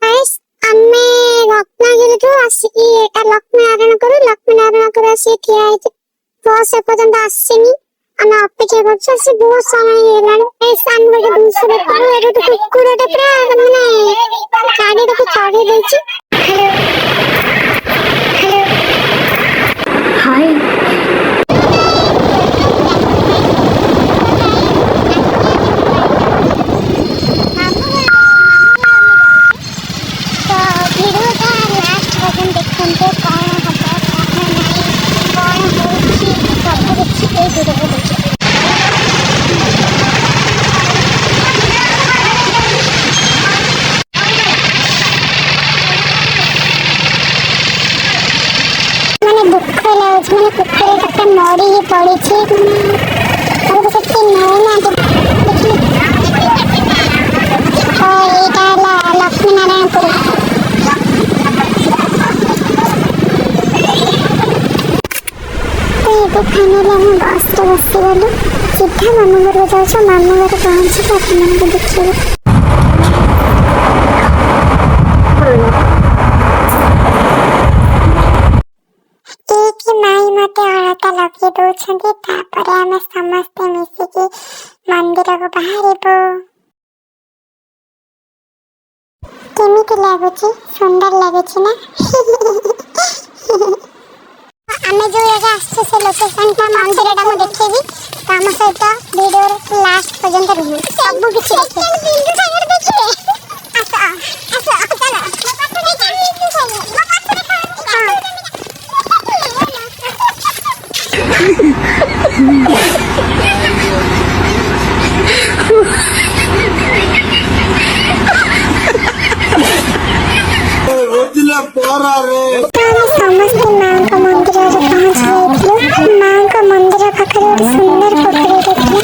Guys ଆମେ ରତ୍ନଗିରିଠୁ ଆସିକି ଏଟା ଲକ୍ଷ୍ମୀନାରାୟଣପୁର ଆସିକି ଠିଆ ହେଇଛି। ବସ୍ ଏପର୍ଯ୍ୟନ୍ତ ଆସିନି, ଆମେ ଅପେକ୍ଷା କରୁଛୁ। ଆସି ବହୁତ ସମୟ ହେଇଗଲାଣି। ଆମେ ଗୋଟେ ଜିନିଷ ଦେଖୁ, ଏଠି ଗୋଟେ କୁକୁରଟେ ପୁରା ମାନେ ଗାଡିଟାକୁ ଚଢେଇ ଦେଇଛି। ହାଇ ମରିକି ପଡିଛି। ସେଠି ନଉନାହାନ୍ତି। ଏଇଟା ହେଲା ଲକ୍ଷ୍ମୀନାରାୟଣପୁର। ଏବେ ଫାଇନାଲି ଆମେ ବସ୍ରେ ବସିଗଲୁ। ସିଧା ମାମୁଁ ଘରକୁ ଯାଉଛୁ। ମାମୁଁ ଘରେ ପହଞ୍ଚିକି ଆପଣମାନଙ୍କୁ ଦେଖିବୁ। ମାଇଁ ମତେ ଅଳତା ଲଗେଇ ଦଉଛନ୍ତି। ତାପରେ ଆମେ ସମସ୍ତେ ମିଶିକି ମନ୍ଦିରକୁ ବାହାରିବୁ। କେମିତି ଲାଗୁଛି? ସୁନ୍ଦର ଲାଗୁଛି ନା? ଆମେ ଯୋଉ ଜାଗା ଆସିଛୁ ସେ ଲୋକେସନଟା ମନ୍ଦିରଟା ମୁଁ ଦେଖେଇବି। ତ ଆମ ସହିତ ଭିଡ଼ିଓର ଲାଷ୍ଟ ପର୍ଯ୍ୟନ୍ତ ରୁହନ୍ତୁ। ସବୁ କିଛି ଦେଖିବେ। ସମସ୍ତେ ମାଙ୍କ ମନ୍ଦିରରେ ପହଞ୍ଚି ଯାଇଥିଲୁ। ମାଙ୍କ ମନ୍ଦିର ପାଖରେ ଗୋଟେ ସୁନ୍ଦର ପୋଖରୀଟେ ଥିଲା।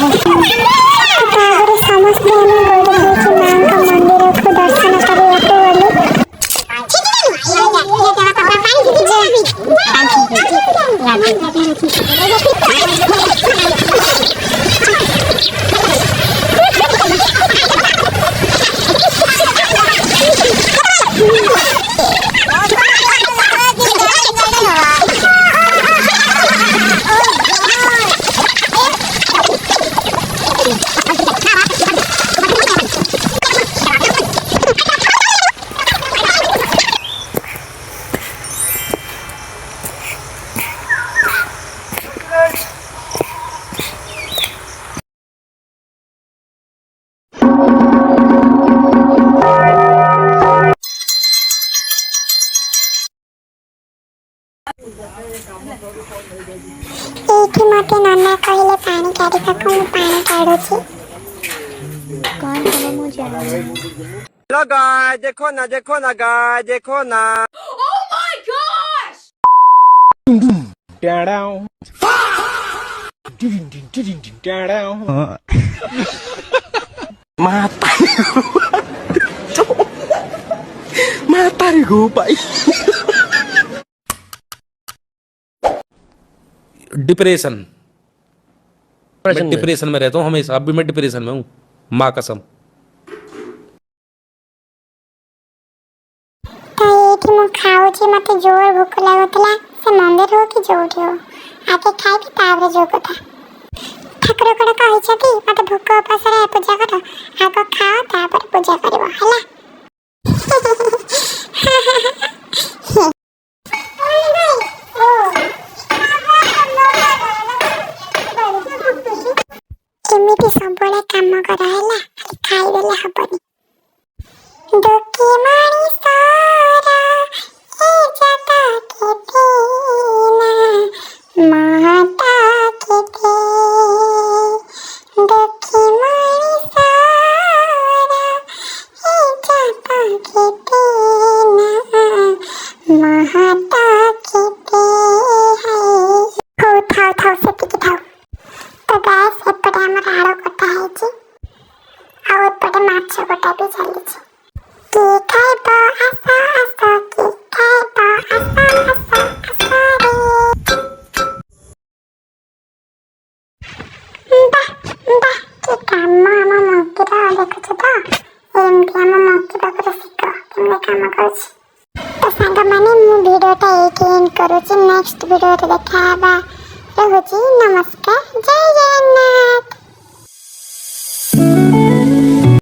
ତାପରେ ସମସ୍ତେ ଆମେ ଗୋଡ଼ ଧୋଇକି ମାଙ୍କ ମନ୍ଦିରକୁ ଦର୍ଶନ କରିବାକୁ ଗଲୁ। ଏଇଠି ମତେ ନନା କହିଲେ ପାଣି କାଢିବାକୁ। ମୁଁ ପାଣି କାଢୁଛି। कौन है वो मुझे हेलो गाइस, देखो ना गाइस, देखो ना। Oh my gosh! mata nih gue pak. Depression मैं डिप्रेशन में रहता हूँ हमेशा। अब भी मैं डिप्रेशन में हूँ, माँ कसम। तो ଏଇଠି ମୁଁ ଖାଉଛି। ମତେ ଜୋର ଭୋକ ଲାଗୁଥିଲା। ସେ ମନ୍ଦିର ହଉ କି ଯୋଉଠି ହଉ, ଆଗେ ଖାଇବି ତାପରେ ଯୋଉ କଥା। ଠାକୁର କଣ କହିଛନ୍ତି ମତେ ଭୋକ ଉପାସରେ ପୂଜା କର? ଆଗ ଖାଅ ତାପରେ ପୂଜା କରିବ, ହେଲା? ଏମିତି ସବୁବେଳେ କାମ କର, ହେଲା? ଖାଇଦେଲେ ହବନି। ଦୁଃଖୀ ମଣିଷର ଏ ଜାତ କେତେ ନା ମହତ କେତେ। ଦୁଃଖୀ ମଣିଷର ଏ ଜାତ କେତେ ନା ମହତ କେତେ। ହଉ ଥାଉ ସେତିକି ଥାଉ। ତ ଗାଇସ୍ ଏପଟେ ଆମର ଆଳୁ କଟା ହେଇଛି, ଆଉ ଏପଟେ ମାଛ କଟା ବି ଚାଲିଛି। କିଏ ଖାଇବ ଆସ ଆସ, କିଏ ଖାଇବ ଆସ ଆସ ଆସରେ। ବାଃ ବାଃ କି କାମ ଅଲଗା କାମ କରୁଛି। ତ ସାଙ୍ଗମାନେ ମୁଁ ଭିଡ଼ିଓଟା ଏଇଠି ଏଣ୍ଡ କରୁଛି। ନେକ୍ସଟ ଭିଡ଼ିଓରେ ଦେଖା ହେବା। ରହୁଛି। ନମସ୍କାର। ଜୟ ଜଗନ୍ନାଥ।